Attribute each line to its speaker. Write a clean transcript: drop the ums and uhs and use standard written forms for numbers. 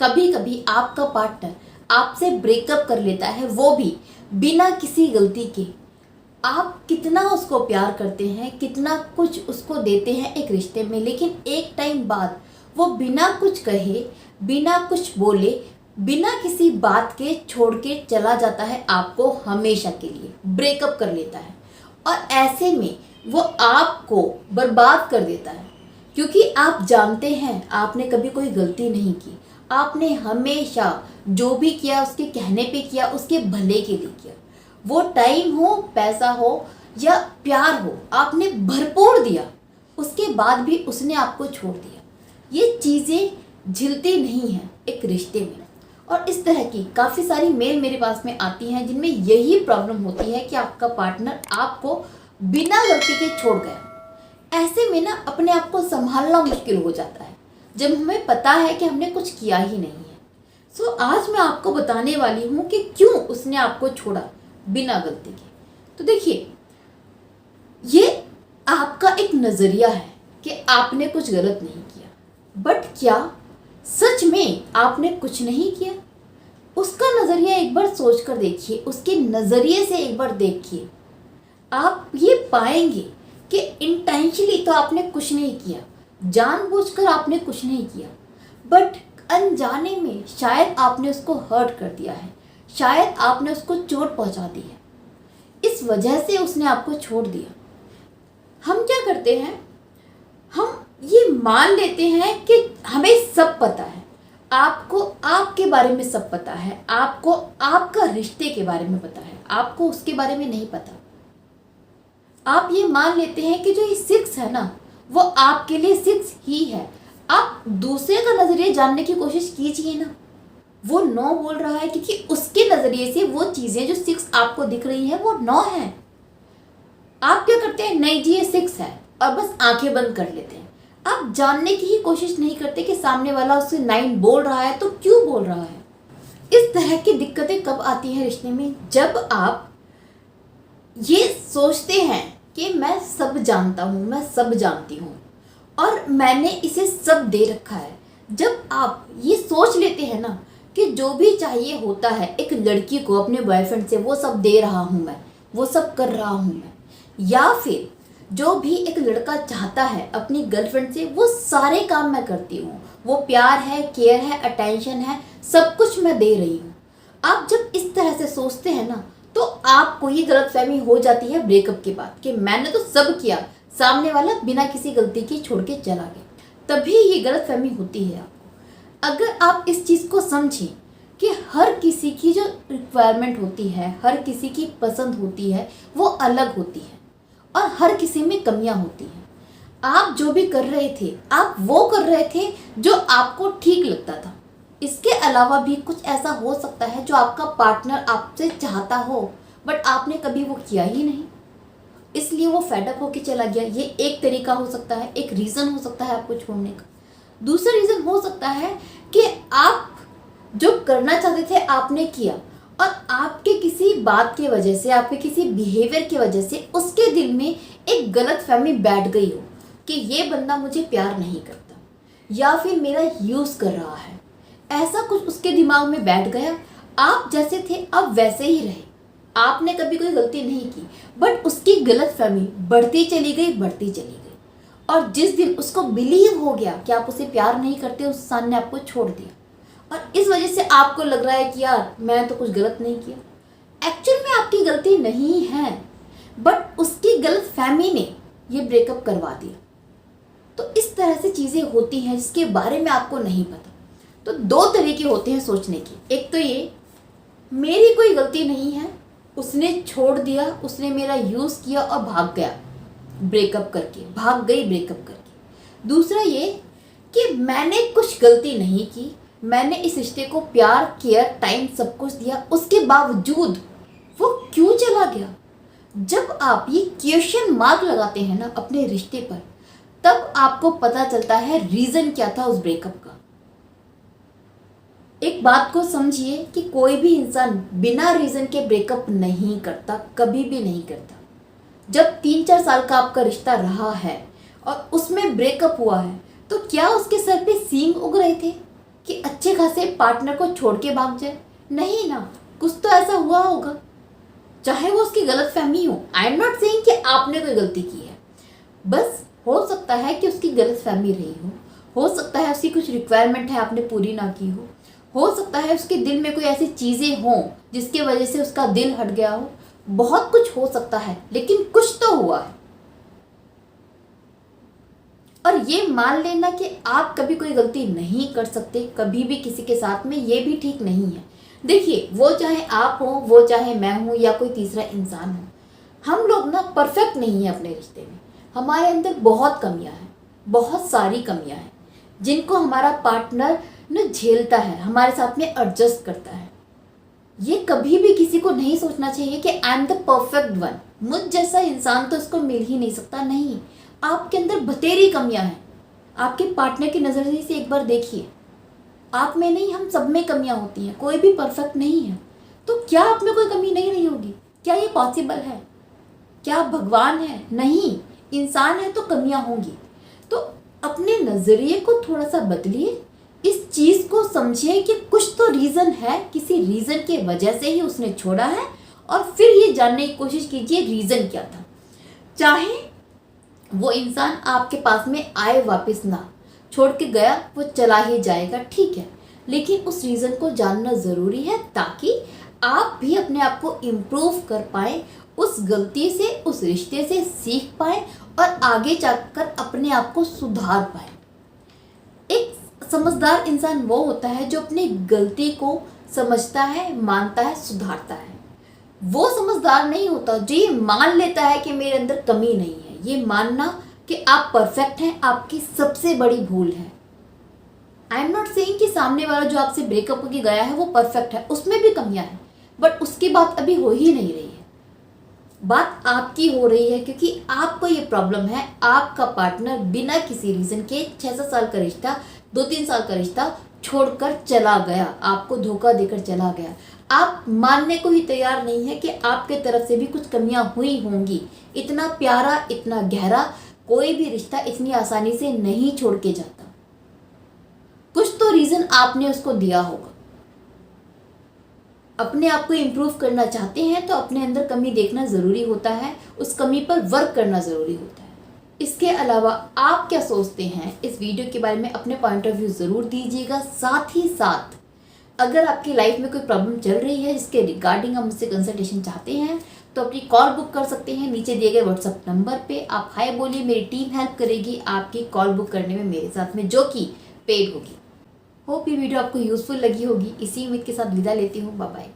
Speaker 1: कभी कभी आपका पार्टनर आपसे ब्रेकअप कर लेता है, वो भी बिना किसी गलती के। आप कितना उसको प्यार करते हैं, कितना कुछ उसको देते हैं एक रिश्ते में, लेकिन एक टाइम बाद वो बिना कुछ कहे, बिना कुछ बोले, बिना किसी बात के छोड़ के चला जाता है आपको, हमेशा के लिए ब्रेकअप कर लेता है। और ऐसे में वो आपको बर्बाद कर देता है, क्योंकि आप जानते हैं आपने कभी कोई गलती नहीं की। आपने हमेशा जो भी किया उसके कहने पे किया, उसके भले के लिए किया। वो टाइम हो, पैसा हो या प्यार हो, आपने भरपूर दिया, उसके बाद भी उसने आपको छोड़ दिया। ये चीज़ें झिलती नहीं हैं एक रिश्ते में। और इस तरह की काफ़ी सारी मेल मेरे पास में आती हैं जिनमें यही प्रॉब्लम होती है कि आपका पार्टनर आपको बिना गलती के छोड़ गया। ऐसे में ना अपने आप को संभालना मुश्किल हो जाता है जब हमें पता है कि हमने कुछ किया ही नहीं है। सो आज मैं आपको बताने वाली हूँ कि क्यों उसने आपको छोड़ा बिना गलती के। तो देखिए, ये आपका एक नज़रिया है कि आपने कुछ गलत नहीं किया, बट क्या सच में आपने कुछ नहीं किया? उसका नज़रिया एक बार सोच कर देखिए, उसके नज़रिए से एक बार देखिए। आप ये पाएंगे कि इंटेंशनली तो आपने कुछ नहीं किया, जानबूझकर आपने कुछ नहीं किया, बट अनजाने में शायद आपने उसको हर्ट कर दिया है, शायद आपने उसको चोट पहुंचा दी है, इस वजह से उसने आपको छोड़ दिया। हम क्या करते हैं, हम ये मान लेते हैं कि हमें सब पता है, आपको आपके बारे में सब पता है, आपको आपका रिश्ते के बारे में पता है, आपको उसके बारे में नहीं पता। आप ये मान लेते हैं कि जो ये 6 है ना, वो आपके लिए 6 ही है। आप दूसरे का नज़रिया जानने की कोशिश कीजिए ना। वो 9 बोल रहा है क्योंकि उसके नज़रिए से वो चीज़ें जो 6 आपको दिख रही हैं वो 9 हैं। आप क्या करते हैं, नहीं जी ये 6 है, और बस आंखें बंद कर लेते हैं। आप जानने की ही कोशिश नहीं करते कि सामने वाला उससे 9 बोल रहा है तो क्यों बोल रहा है। इस तरह की दिक्कतें कब आती हैं रिश्ते में, जब आप ये सोचते हैं कि मैं सब जानता हूँ, मैं सब जानती हूँ और मैंने इसे सब दे रखा है। जब आप ये सोच लेते हैं ना कि जो भी चाहिए होता है एक लड़की को अपने बॉयफ्रेंड से, वो सब दे रहा हूँ मैं, वो सब कर रहा हूँ मैं, या फिर जो भी एक लड़का चाहता है अपनी गर्लफ्रेंड से, वो सारे काम मैं करती हूँ, वो प्यार है, केयर है, अटेंशन है, सब कुछ मैं दे रही हूँ। आप जब इस तरह से सोचते हैं ना, तो आपको ये गलतफहमी हो जाती है ब्रेकअप के बाद कि मैंने तो सब किया, सामने वाला बिना किसी गलती के छोड़ के चला गया। तभी ये गलतफहमी होती है आपको। अगर आप इस चीज़ को समझें कि हर किसी की जो रिक्वायरमेंट होती है, हर किसी की पसंद होती है, वो अलग होती है और हर किसी में कमियां होती हैं। आप जो भी कर रहे थे, आप वो कर रहे थे जो आपको ठीक लगता था। इसके अलावा भी कुछ ऐसा हो सकता है जो आपका पार्टनर आपसे चाहता हो, बट आपने कभी वो किया ही नहीं, इसलिए वो फेडअप होके चला गया। ये एक तरीका हो सकता है, एक रीज़न हो सकता है आपको छोड़ने का। दूसरा रीज़न हो सकता है कि आप जो करना चाहते थे आपने किया, और आपके किसी बात की वजह से, आपके किसी बिहेवियर की वजह से उसके दिल में एक गलतफहमी बैठ गई हो कि ये बंदा मुझे प्यार नहीं करता या फिर मेरा यूज़ कर रहा है। ऐसा कुछ उसके दिमाग में बैठ गया। आप जैसे थे अब वैसे ही रहे, आपने कभी कोई गलती नहीं की, बट उसकी गलतफहमी बढ़ती चली गई, बढ़ती चली गई। और जिस दिन उसको बिलीव हो गया कि आप उसे प्यार नहीं करते, उस इंसान ने आपको छोड़ दिया, और इस वजह से आपको लग रहा है कि यार मैं तो कुछ गलत नहीं किया। एक्चुअल में आपकी गलती नहीं है, बट उसकी गलतफहमी ने ये ब्रेकअप करवा दिया। तो इस तरह से चीज़ें होती हैं जिसके बारे में आपको नहीं पता। तो 2 तरीके होते हैं सोचने के। एक तो ये, मेरी कोई गलती नहीं है, उसने छोड़ दिया, उसने मेरा यूज़ किया और भाग गया ब्रेकअप करके, भाग गई ब्रेकअप करके। दूसरा ये कि मैंने कुछ गलती नहीं की, मैंने इस रिश्ते को प्यार, केयर, टाइम सब कुछ दिया, उसके बावजूद वो क्यों चला गया। जब आप ये क्वेश्चन मार्क लगाते हैं ना अपने रिश्ते पर, तब आपको पता चलता है रीज़न क्या था उस ब्रेकअप का। एक बात को समझिए कि कोई भी इंसान बिना रीज़न के ब्रेकअप नहीं करता, कभी भी नहीं करता। जब 3-4 साल का आपका रिश्ता रहा है और उसमें ब्रेकअप हुआ है, तो क्या उसके सर पे सींग उग रहे थे? कि अच्छे खासे पार्टनर को छोड़ के भाग जाए? नहीं ना, कुछ तो ऐसा हुआ होगा, चाहे वो उसकी गलतफहमी हो। आई एम नॉट सेइंग कि आपने कोई गलती की है, बस हो सकता है कि उसकी गलतफहमी रही हो सकता है उसकी कुछ रिक्वायरमेंट है आपने पूरी ना की हो सकता है उसके दिल में कोई ऐसी चीज़ें हों जिसके वजह से उसका दिल हट गया हो, बहुत कुछ हो सकता है, लेकिन कुछ तो हुआ है। और ये मान लेना कि आप कभी कोई गलती नहीं कर सकते कभी भी किसी के साथ में, ये भी ठीक नहीं है। देखिए, वो चाहे आप हो, वो चाहे मैं हूँ या कोई तीसरा इंसान हो, हम लोग ना परफेक्ट नहीं है अपने रिश्ते में। हमारे अंदर बहुत कमियां हैं, बहुत सारी कमियां हैं जिनको हमारा पार्टनर न झेलता है, हमारे साथ में एडजस्ट करता है। ये कभी भी किसी को नहीं सोचना चाहिए कि I am the perfect one, मुझ जैसा इंसान तो इसको मिल ही नहीं सकता। नहीं, आपके अंदर बतेरी कमियां हैं। आपके पार्टनर की नज़र से एक बार देखिए, आप में नहीं, हम सब में कमियां होती हैं, कोई भी परफेक्ट नहीं है। तो क्या आप में कोई कमी नहीं रही होगी? क्या ये पॉसिबल है? क्या आप भगवान है? नहीं, इंसान है तो कमियां होंगी। तो अपने नज़रिए को थोड़ा सा बदलिए, इस चीज़ को समझिए कि कुछ तो रीज़न है, किसी रीज़न की वजह से ही उसने छोड़ा है, और फिर ये जानने की कोशिश कीजिए रीज़न क्या था। चाहे वो इंसान आपके पास में आए वापस ना, छोड़ के गया, वो चला ही जाएगा, ठीक है, लेकिन उस रीज़न को जानना ज़रूरी है ताकि आप भी अपने आप को इम्प्रूव कर पाएँ, उस गलती से, उस रिश्ते से सीख पाएँ और आगे जाकर अपने आप को सुधार पाएँ। एक समझदार इंसान वो होता है जो अपनी गलती को समझता है, मानता है, सुधारता है। वो समझदार नहीं होता जो ये मान लेता है कि मेरे अंदर कमी नहीं है। ये मानना कि आप परफेक्ट हैं आपकी सबसे बड़ी भूल है। आई एम नॉट सेइंग कि सामने वाला जो आपसे ब्रेकअप होके गया है वो परफेक्ट है, उसमें भी कमियां हैं, बट उसकी बात अभी हो ही नहीं रही है। बात आपकी हो रही है क्योंकि आपको ये प्रॉब्लम है, आपका पार्टनर बिना किसी रीज़न के 6-7 साल का रिश्ता, 2-3 साल का रिश्ता छोड़कर चला गया, आपको धोखा देकर चला गया। आप मानने को ही तैयार नहीं है कि आपके तरफ से भी कुछ कमियां हुई होंगी। इतना प्यारा, इतना गहरा कोई भी रिश्ता इतनी आसानी से नहीं छोड़ के जाता। कुछ तो रीज़न आपने उसको दिया होगा। अपने आप को इम्प्रूव करना चाहते हैं तो अपने अंदर कमी देखना ज़रूरी होता है, उस कमी पर वर्क करना ज़रूरी होता है। इसके अलावा आप क्या सोचते हैं इस वीडियो के बारे में, अपने पॉइंट ऑफ व्यू ज़रूर दीजिएगा। साथ ही साथ अगर आपकी लाइफ में कोई प्रॉब्लम चल रही है जिसके रिगार्डिंग आप मुझसे कंसल्टेशन चाहते हैं तो अपनी कॉल बुक कर सकते हैं नीचे दिए गए व्हाट्सएप नंबर पे। आप हाय बोलिए, मेरी टीम हेल्प करेगी आपकी कॉल बुक करने में मेरे साथ में, जो कि पेड होगी। होप ये वीडियो आपको यूजफुल लगी होगी। इसी उम्मीद के साथ विदा लेती हूँ। Bye bye.